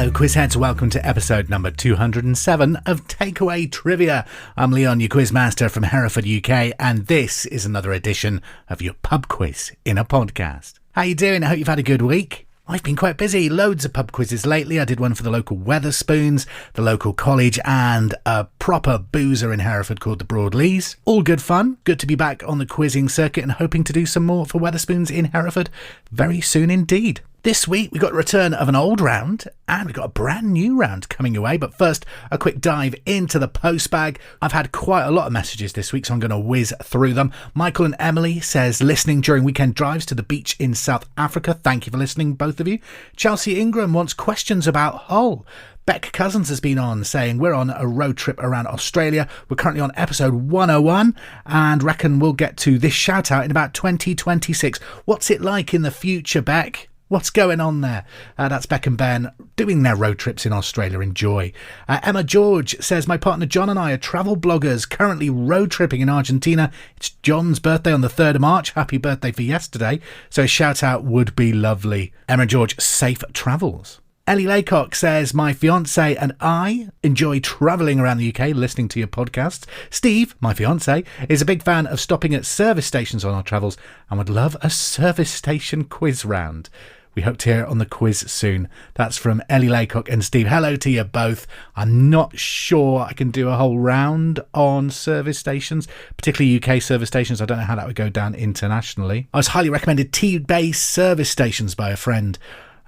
Hello Quizheads, welcome to episode number 207 of Takeaway Trivia. I'm Leon, your quizmaster from Hereford, UK, and this is another edition of your pub quiz in a podcast. How you doing? I hope you've had a good week. I've been quite busy, loads of pub quizzes lately. I did one for the local Wetherspoons, the local college, and a proper boozer in Hereford called the Broadleys. All good fun. Good to be back on the quizzing circuit and hoping to do some more for Wetherspoons in Hereford very soon indeed. This week we got a return of an old round and we got a brand new round coming your way. But first, a quick dive into the postbag. I've had quite a lot of messages this week, so I'm going to whiz through them. Michael and Emily says, listening during weekend drives to the beach in South Africa. Thank you for listening, both of you. Chelsea Ingram wants questions about Hull. Beck Cousins has been on saying we're on a road trip around Australia. We're currently on episode 101 and reckon we'll get to this shout out in about 2026. What's it like in the future, Beck? What's going on there? That's Beck and Ben doing their road trips in Australia. Enjoy. Emma George says, my partner John and I are travel bloggers currently road tripping in Argentina. It's John's birthday on the 3rd of March. Happy birthday for yesterday. So a shout out would be lovely. Emma George, safe travels. Ellie Laycock says, my fiancé and I enjoy travelling around the UK listening to your podcasts. Steve, my fiancé, is a big fan of stopping at service stations on our travels and would love a service station quiz round. We hope to hear it on the quiz soon. That's from Ellie Laycock and Steve. Hello to you both. I'm not sure I can do a whole round on service stations, particularly UK service stations. I don't know how that would go down internationally. I was highly recommended tea-based service stations by a friend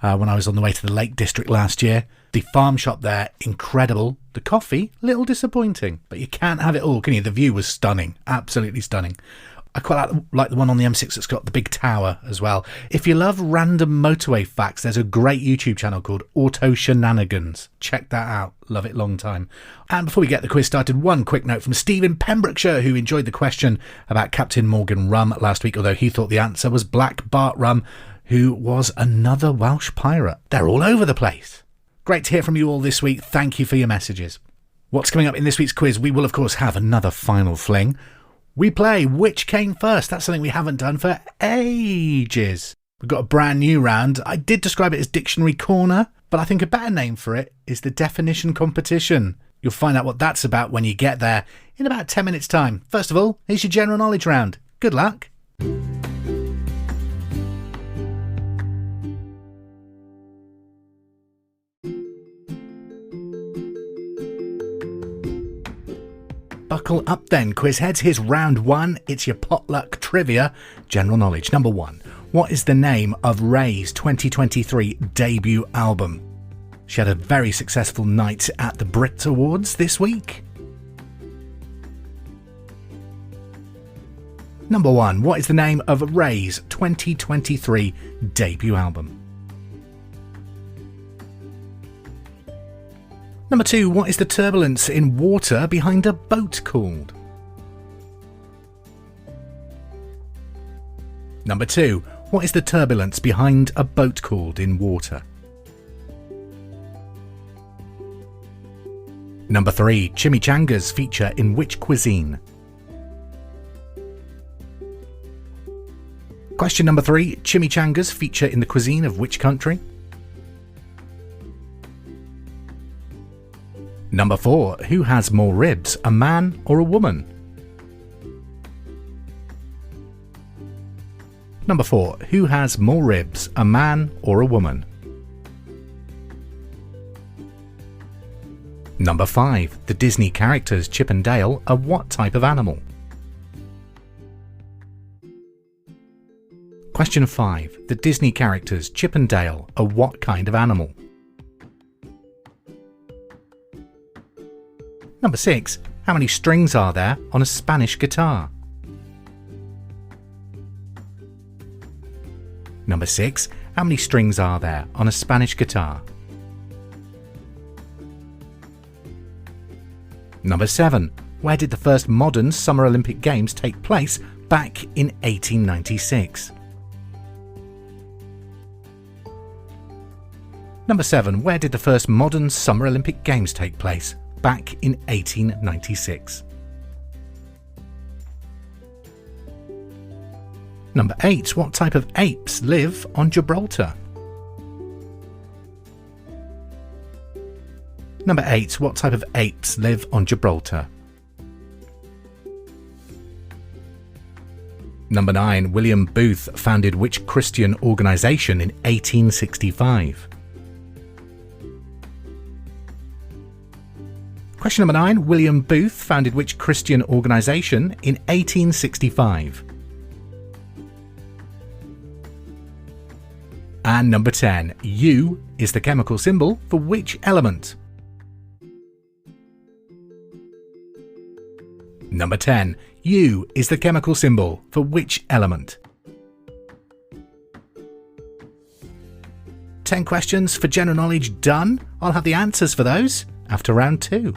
when I was on the way to the Lake District last year. The farm shop there, incredible. The coffee, a little disappointing, but you can't have it all, can you? The view was stunning, absolutely stunning. I quite like the one on the M6 that's got the big tower as well. If you love random motorway facts, there's a great YouTube channel called Auto Shenanigans. Check that out. Love it, long time. And before we get the quiz started, one quick note from Steve in Pembrokeshire, who enjoyed the question about Captain Morgan Rum last week, although he thought the answer was Black Bart Rum, who was another Welsh pirate. They're all over the place. Great to hear from you all this week. Thank you for your messages. What's coming up in this week's quiz? We will, of course, have another final fling. We play Which Came First. That's something we haven't done for ages. We've got a brand new round. I did describe it as Dictionary Corner, but I think a better name for it is the Definition Competition. You'll find out what that's about when you get there in about 10 minutes' time. First of all, here's your general knowledge round. Good luck. Buckle up then, quiz heads. Here's round one. It's your potluck trivia. General knowledge. Number one. What is the name of RAYE's 2023 debut album? She had a very successful night at the Brit Awards this week. Number one. What is the name of RAYE's 2023 debut album? Number two, what is the turbulence in water behind a boat called? Number two, what is the turbulence behind a boat called in water? Number three, chimichangas feature in which cuisine? Question number three, chimichangas feature in the cuisine of which country? Number four, who has more ribs, a man or a woman? Number four, who has more ribs, a man or a woman? Number five, the Disney characters Chip and Dale are what type of animal? Question 5, the Disney characters Chip and Dale are what kind of animal? Number 6. How many strings are there on a Spanish guitar? Number 6. How many strings are there on a Spanish guitar? Number 7. Where did the first modern Summer Olympic Games take place back in 1896? Number 7. Where did the first modern Summer Olympic Games take place back in 1896? Number 8. What type of apes live on Gibraltar? Number 8. What type of apes live on Gibraltar? Number 9. William Booth founded which Christian organisation in 1865? Question number 9. William Booth founded which Christian organisation in 1865? And number 10. U is the chemical symbol for which element? Number 10. U is the chemical symbol for which element? 10 questions for general knowledge done. I'll have the answers for those after round 2.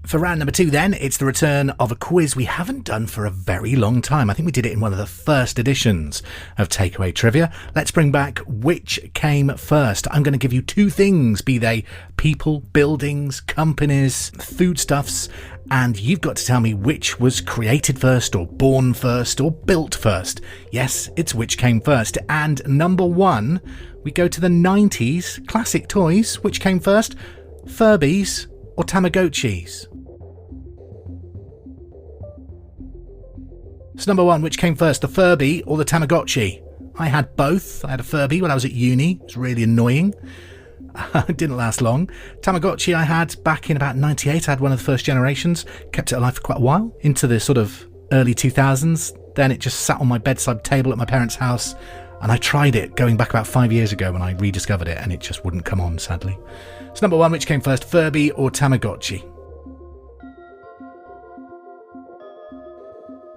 For round number 2 then, it's the return of a quiz we haven't done for a very long time. I think we did it in one of the first editions of Takeaway Trivia. Let's bring back which came first. I'm going to give you 2 things, be they people, buildings, companies, foodstuffs, and you've got to tell me which was created first or born first or built first. Yes, it's which came first. And number 1, we go to the 90s classic toys. Which came first? Furbies or Tamagotchis? So number 1, which came first, the Furby or the Tamagotchi? I had both. I had a Furby when I was at uni. It was really annoying. It didn't last long. Tamagotchi I had back in about 98. I had one of the first generations. Kept it alive for quite a while, into the sort of early 2000s. Then it just sat on my bedside table at my parents' house, and I tried it going back about 5 years ago when I rediscovered it, and it just wouldn't come on, sadly. So number 1, which came first, Furby or Tamagotchi?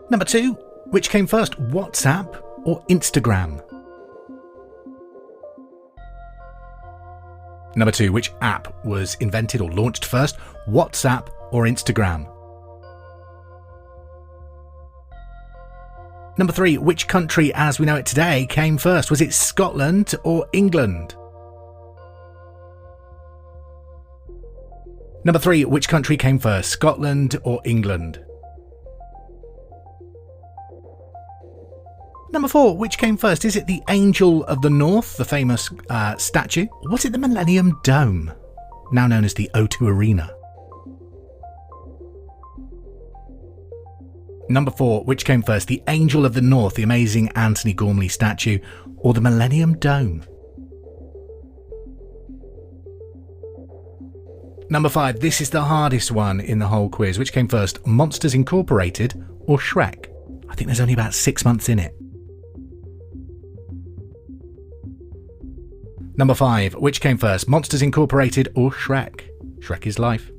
Number 2, which came first, WhatsApp or Instagram? Number 2, which app was invented or launched first, WhatsApp or Instagram? Number 3, which country as we know it today came first? Was it Scotland or England? Number 3, which country came first, Scotland or England? Number 4, which came first? Is it the Angel of the North, the famous statue? Or was it the Millennium Dome, now known as the O2 Arena? Number 4, which came first? The Angel of the North, the amazing Anthony Gormley statue, or the Millennium Dome? Number 5, this is the hardest one in the whole quiz. Which came first, Monsters Incorporated or Shrek? I think there's only about 6 months in it. Number 5, which came first, Monsters Incorporated or Shrek? Shrek is life.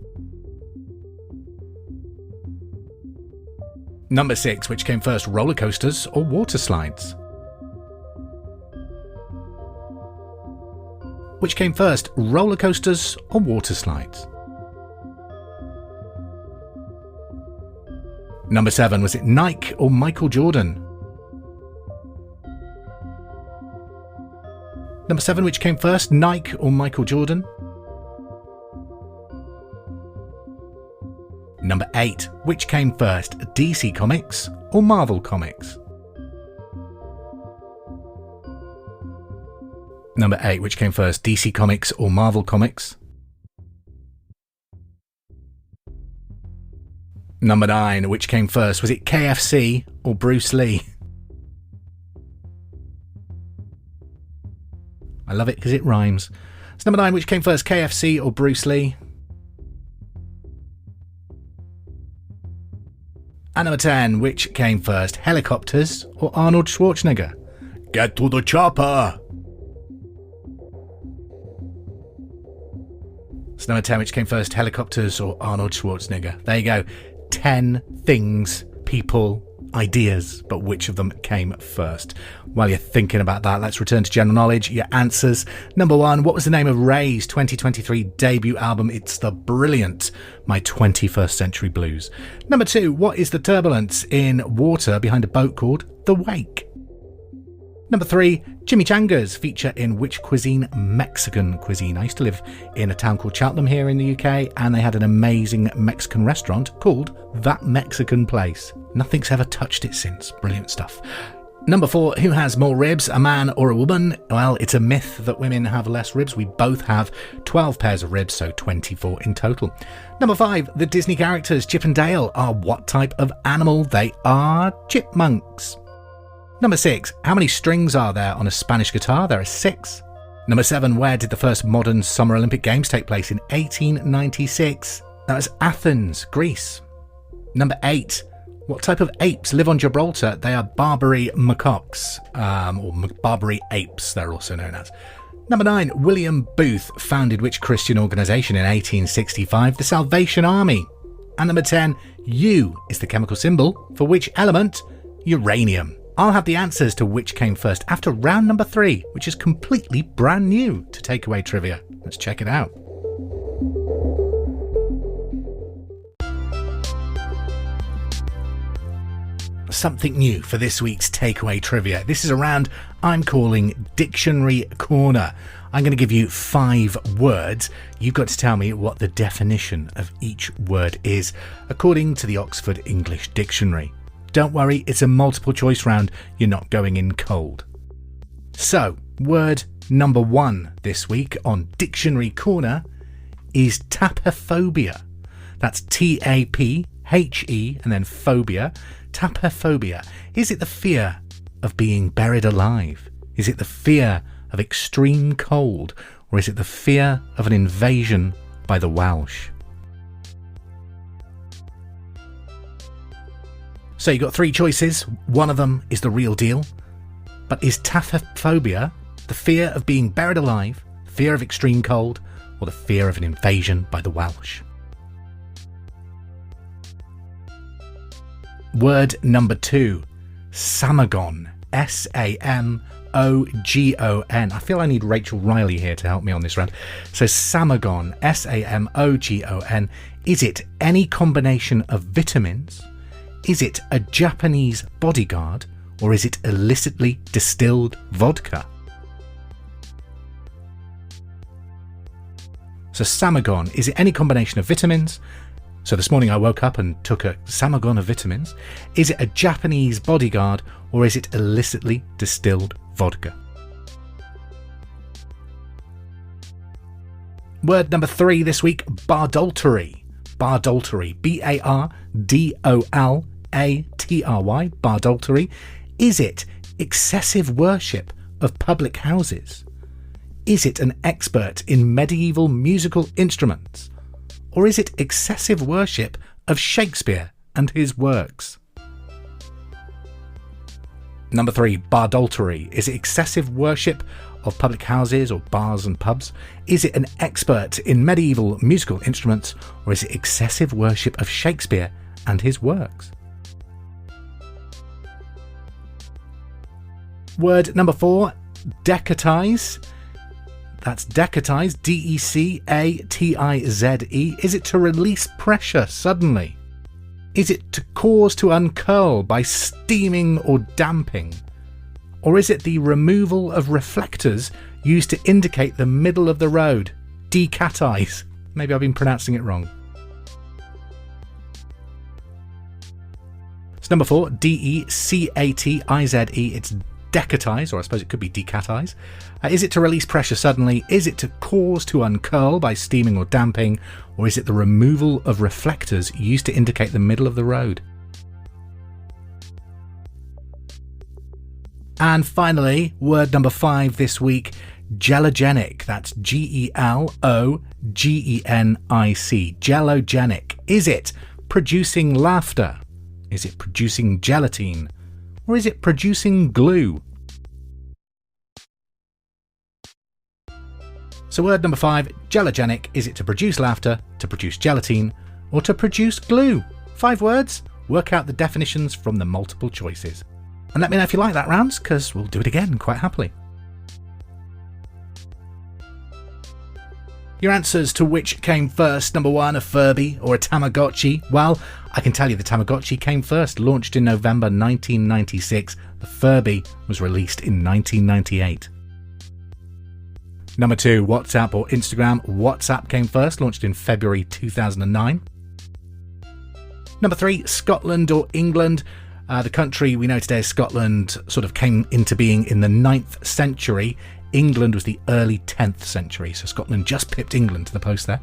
Number 6, which came first, roller coasters or water slides? Which came first, roller coasters or water slides? Number 7, was it Nike or Michael Jordan? Number 7, which came first, Nike or Michael Jordan? Number 8, which came first, DC Comics or Marvel Comics? Number 8, which came first, DC Comics or Marvel Comics? Number 9, which came first, was it KFC or Bruce Lee? I love it because it rhymes. So number 9, which came first, KFC or Bruce Lee? And number 10, which came first, helicopters or Arnold Schwarzenegger? Get to the chopper! So number 10, which came first, helicopters or Arnold Schwarzenegger? There you go. 10 things, people, ideas, but which of them came first? While you're thinking about that, let's return to general knowledge. Your answers. Number 1, what was the name of RAYE's 2023 debut album? It's the brilliant My 21st Century Blues. Number 2, what is the turbulence in water behind a boat called the wake? Number 3, chimichangas feature in which cuisine? Mexican cuisine. I used to live in a town called Cheltenham here in the UK, and they had an amazing Mexican restaurant called That Mexican Place. Nothing's ever touched it since. Brilliant stuff. Number 4, who has more ribs, a man or a woman? Well, it's a myth that women have less ribs. We both have 12 pairs of ribs, so 24 in total. Number 5, the Disney characters Chip and Dale are what type of animal? They are chipmunks. Number 6, how many strings are there on a Spanish guitar? There are 6. Number 7, where did the first modern Summer Olympic Games take place? In 1896. That was Athens, Greece. Number 8, what type of apes live on Gibraltar? They are Barbary macaques, or Barbary apes, they're also known as. Number 9, William Booth founded which Christian organisation in 1865? The Salvation Army. And number 10, U is the chemical symbol for which element? Uranium. I'll have the answers to which came first after round number 3, which is completely brand new to Takeaway Trivia. Let's check it out. Something new for this week's Takeaway Trivia. This is a round I'm calling Dictionary Corner. I'm going to give you 5 words. You've got to tell me what the definition of each word is, according to the Oxford English Dictionary. Don't worry, it's a multiple choice round. You're not going in cold. So, word number 1 this week on Dictionary Corner is tapophobia. That's T-A-P-H-E and then phobia. Tapophobia. Is it the fear of being buried alive? Is it the fear of extreme cold? Or is it the fear of an invasion by the Welsh? So you've got 3 choices. One of them is the real deal. But is tapophobia the fear of being buried alive, the fear of extreme cold, or the fear of an invasion by the Welsh? Word number 2, samagon. S-A-M-O-G-O-N. I feel I need Rachel Riley here to help me on this round. So samagon, S-A-M-O-G-O-N. Is it any combination of vitamins? Is it a Japanese bodyguard? Or is it illicitly distilled vodka? So samagon, is it any combination of vitamins? So this morning I woke up and took a samagon of vitamins. Is it a Japanese bodyguard or is it illicitly distilled vodka? Word number 3 this week, bardoltery. Bardoltery, B-A-R-D-O-L-A-T-R-Y, bardoltery. Is it excessive worship of public houses? Is it an expert in medieval musical instruments? Or is it excessive worship of Shakespeare and his works? Number 3, bardoltery. Is it excessive worship of public houses or bars and pubs? Is it an expert in medieval musical instruments? Or is it excessive worship of Shakespeare and his works? Word number 4, decatize. That's decatize, D-E-C-A-T-I-Z-E. Is it to release pressure suddenly? Is it to cause to uncurl by steaming or damping? Or is it the removal of reflectors used to indicate the middle of the road? Decatize. Maybe I've been pronouncing it wrong. It's number 4, D-E-C-A-T-I-Z-E. It's decatize, or I suppose it could be decatize. Is it to release pressure suddenly? Is it to cause to uncurl by steaming or damping? Or is it the removal of reflectors used to indicate the middle of the road? And finally, word number 5 this week, gelogenic. That's G-E-L-O-G-E-N-I-C. Gelogenic. Is it producing laughter? Is it producing gelatine? Or is it producing glue? So word number 5, gelogenic. Is it to produce laughter, to produce gelatine, or to produce glue? 5 words. Work out the definitions from the multiple choices. And let me know if you like that round, because we'll do it again quite happily. Your answers to which came first, number 1, a Furby or a Tamagotchi? Well, I can tell you the Tamagotchi came first, launched in November 1996. The Furby was released in 1998. Number 2, WhatsApp or Instagram? WhatsApp came first, launched in February 2009. Number 3, Scotland or England? The country we know today as Scotland sort of came into being in the 9th century. England was the early 10th century, so Scotland just pipped England to the post there.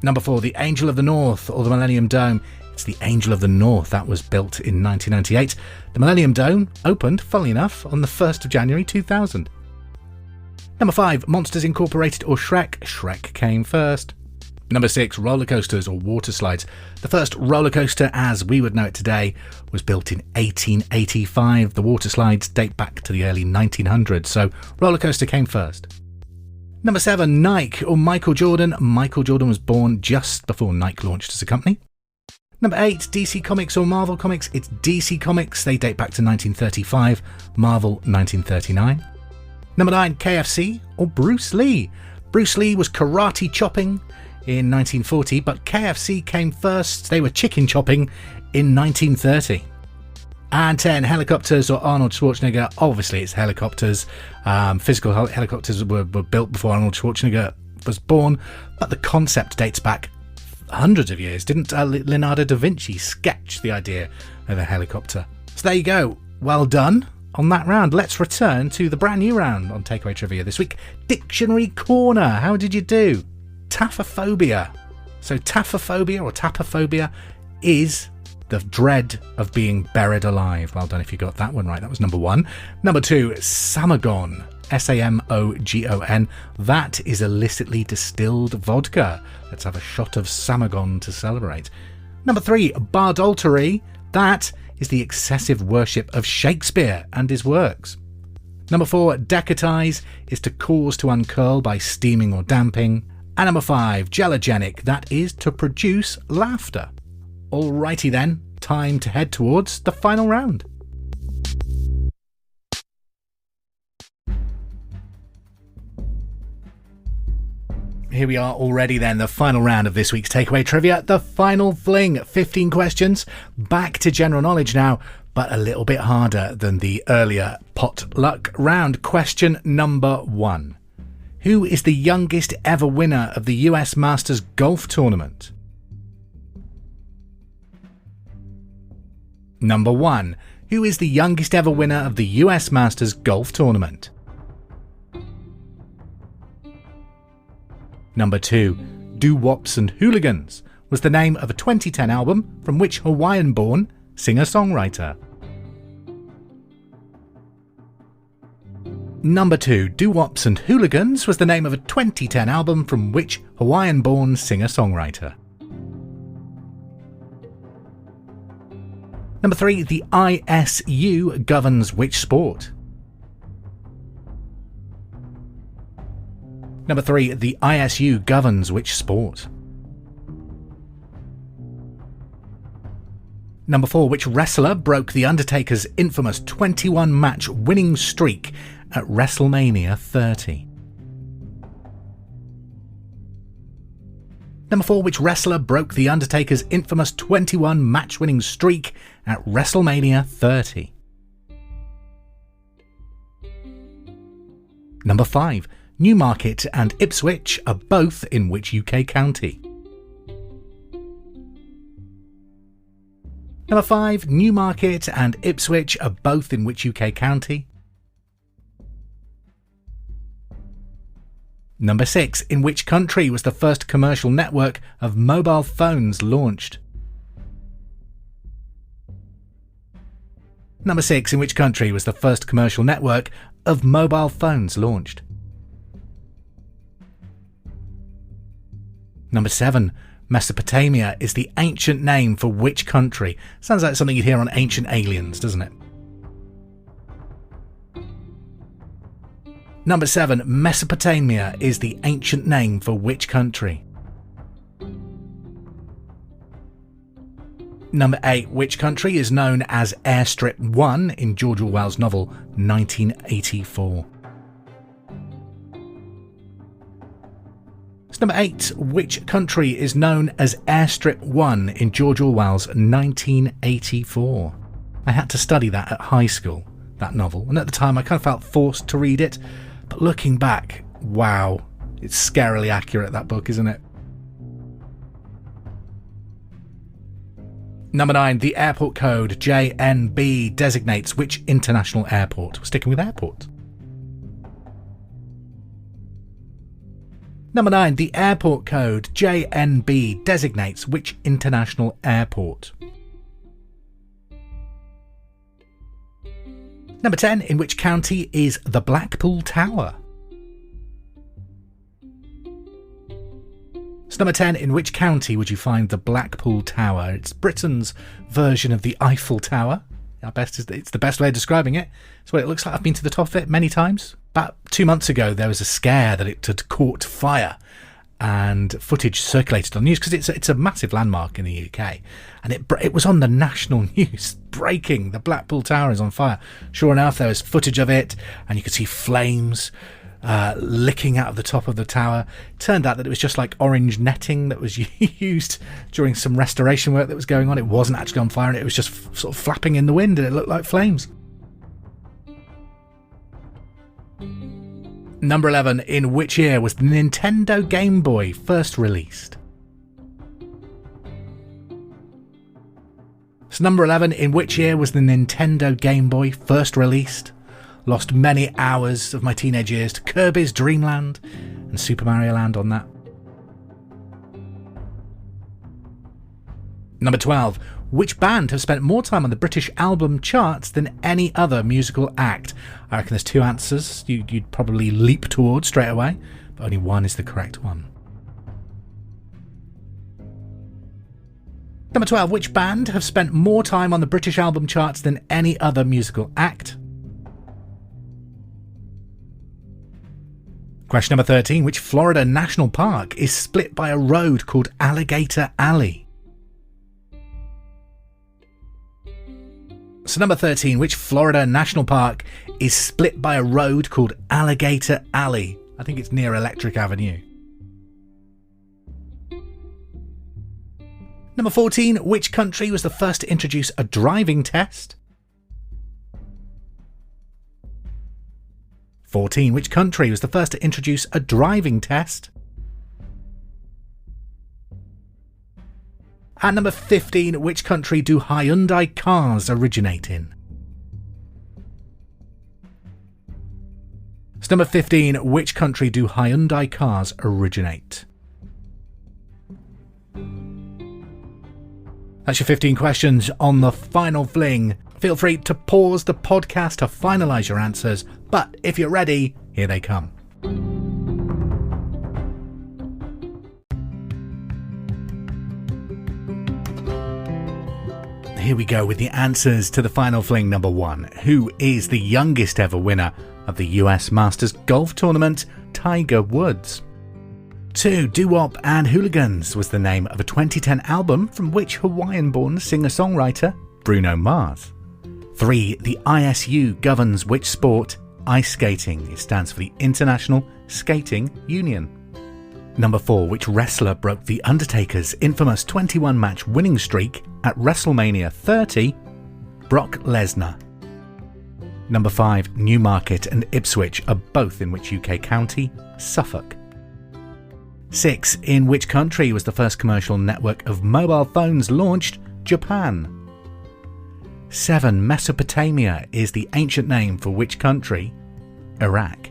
Number 4, the Angel of the North, or the Millennium Dome. It's the Angel of the North. That was built in 1998. The Millennium Dome opened, funnily enough, on the 1st of January 2000. Number 5, Monsters Incorporated, or Shrek. Shrek came first. Number 6, roller coasters or water slides. The first roller coaster, as we would know it today, was built in 1885. The water slides date back to the early 1900s, so roller coaster came first. Number 7, Nike or Michael Jordan. Michael Jordan was born just before Nike launched as a company. Number 8, DC Comics or Marvel Comics. It's DC Comics. They date back to 1935. Marvel, 1939. Number 9, KFC or Bruce Lee. Bruce Lee was karate chopping in 1940, but KFC came first. They were chicken chopping in 1930. And 10, helicopters or Arnold Schwarzenegger. Obviously, it's helicopters. Physical helicopters were built before Arnold Schwarzenegger was born, but the concept dates back hundreds of years. Didn't Leonardo da Vinci sketch the idea of a helicopter? So there you go. Well done on that round. Let's return to the brand new round on Takeaway Trivia this week. Dictionary Corner. How did you do? Taphophobia. So taphophobia or tapophobia is the dread of being buried alive. Well done if you got that one right. That was number 1. Number 2, Samagon. Samogon. That is illicitly distilled vodka. Let's have a shot of Samagon to celebrate. Number 3, Bardoltery. That is the excessive worship of Shakespeare and his works. Number 4, decatize is to cause to uncurl by steaming or damping. And number 5, gelogenic. That is to produce laughter. Alrighty then, time to head towards the final round. Here we are already then, the final round of this week's Takeaway Trivia, the final fling. 15 questions, back to general knowledge now, but a little bit harder than the earlier potluck round. Question number 1. Who is the youngest ever winner of the US Masters Golf Tournament? Number 1. Who is the youngest ever winner of the US Masters Golf Tournament? Number 2. Doo-Wops and Hooligans was the name of a 2010 album from which Hawaiian-born singer-songwriter? Number 2. Doo-Wops and Hooligans was the name of a 2010 album from which Hawaiian-born singer-songwriter? Number 3. The ISU governs which sport? Number 3. The ISU governs which sport? Number 4. Which wrestler broke The Undertaker's infamous 21-match winning streak at WrestleMania 30? Number 4. Which wrestler broke The Undertaker's infamous 21-match winning streak at WrestleMania 30? Number 5. Newmarket and Ipswich are both in which UK county? Number 5. Newmarket and Ipswich are both in which UK county? Number 6. In which country was the first commercial network of mobile phones launched? Number 6. In which country was the first commercial network of mobile phones launched? Number 7. Mesopotamia is the ancient name for which country? Sounds like something you'd hear on Ancient Aliens, doesn't it? Number 7. Mesopotamia is the ancient name for which country? Number 8. Which country is known as Airstrip 1 in George Orwell's novel 1984? Number 8. Which country is known as Airstrip 1 in George Orwell's 1984? I had to study that at high school, that novel, and at the time I kind of felt forced to read it, but looking back, wow, it's scarily accurate, that book, isn't it? Number 9, the airport code JNB designates which international airport? We're sticking with airport. Number 9, the airport code JNB designates which international airport? Number 10, in which county is the Blackpool Tower? So number 10, in which county would you find the Blackpool Tower? It's Britain's version of the Eiffel Tower. It's the best way of describing it. It's what it looks like. I've been to the top of it many times. About 2 months ago, there was a scare that it had caught fire, and footage circulated on the news because it's a massive landmark in the UK, and it was on the national news. Breaking, the Blackpool Tower is on fire. Sure enough, there was footage of it, and you could see flames licking out of the top of the tower. Turned out that it was just like orange netting that was used during some restoration work that was going on. It wasn't actually on fire, and it was just sort of flapping in the wind, and it looked like flames. Number 11, in which year was the Nintendo Game Boy first released? So number 11, in which year was the Nintendo Game Boy first released? Lost many hours of my teenage years to Kirby's Dream Land and Super Mario Land on that. Number 12. Which band have spent more time on the British album charts than any other musical act? I reckon there's 2 answers you'd probably leap towards straight away, but only one is the correct one. Number 12. Which band have spent more time on the British album charts than any other musical act? Question number 13. Which Florida national park is split by a road called Alligator Alley? So number 13. Which Florida national park is split by a road called Alligator Alley? I think it's near Electric Avenue. Number 14. Which country was the first to introduce a driving test? 14. Which country was the first to introduce a driving test? And number 15. Which country do Hyundai cars originate in? So number 15. Which country do Hyundai cars originate? That's your 15 questions on the final fling. Feel free to pause the podcast to finalise your answers, but if you're ready, here they come. Here we go with the answers to the final fling. Number 1. Who is the youngest ever winner of the US Masters Golf Tournament? Tiger Woods. 2. Doo-Wop and Hooligans was the name of a 2010 album from which Hawaiian-born singer-songwriter Bruno Mars. 3. The ISU governs which sport? Ice skating. It stands for the International Skating Union. Number 4. Which wrestler broke The Undertaker's infamous 21-match winning streak at WrestleMania 30? Brock Lesnar. Number 5. Newmarket and Ipswich are both in which UK county? Suffolk. 6. In which country was the first commercial network of mobile phones launched? Japan. 7. Mesopotamia is the ancient name for which country? Iraq.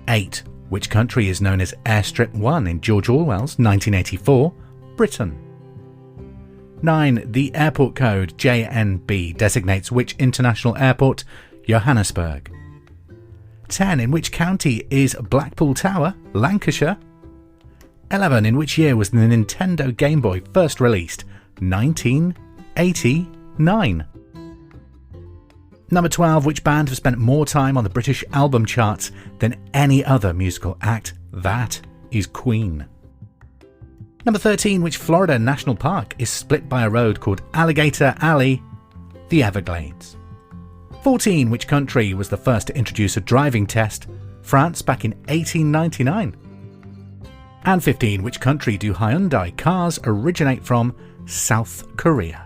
8. Which country is known as Airstrip 1 in George Orwell's 1984? Britain. 9. The airport code JNB designates which international airport? Johannesburg. 10. In which county is Blackpool Tower? Lancashire. 11. In which year was the Nintendo Game Boy first released? 1989. Number 12. Which band have spent more time on the British album charts than any other musical act? That is Queen. Number 13. Which Florida national park is split by a road called Alligator Alley? The Everglades. 14. Which country was the first to introduce a driving test? France back in 1899. And 15. Which country do Hyundai cars originate from? South Korea.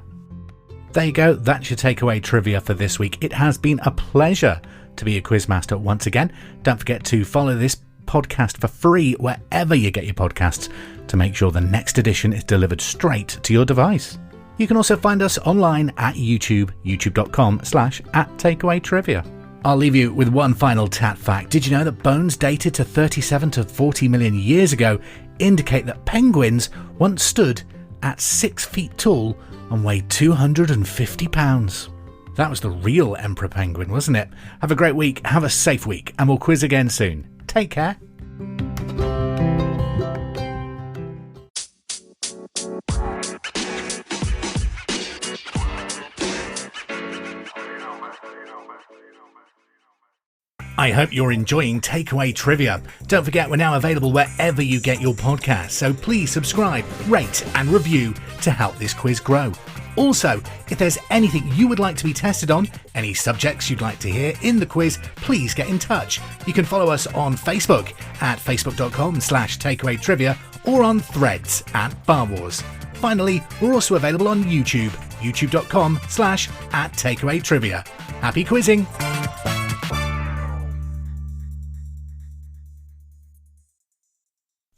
There you go, that's your takeaway trivia for this week. It has been a pleasure to be a quizmaster once again. Don't forget to follow this podcast for free wherever you get your podcasts to make sure the next edition is delivered straight to your device. You can also find us online at YouTube, youtube.com/@takeawaytrivia. I'll leave you with one final tat fact. Did you know that bones dated to 37 to 40 million years ago indicate that penguins once stood at 6 feet tall and weighed 250 pounds? That was the real emperor penguin, wasn't it? Have a great week, have a safe week, and we'll quiz again soon. Take care. I hope you're enjoying Takeaway Trivia. Don't forget, we're now available wherever you get your podcasts, so please subscribe, rate and review to help this quiz grow. Also, if there's anything you would like to be tested on, any subjects you'd like to hear in the quiz, please get in touch. You can follow us on Facebook at facebook.com/takeawaytrivia or on Threads at Bar Wars. Finally, we're also available on YouTube, youtube.com/@takeawaytrivia. Happy quizzing!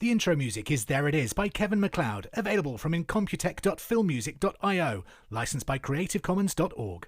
The intro music is There It Is by Kevin MacLeod, available from incomputech.filmmusic.io, licensed by creativecommons.org.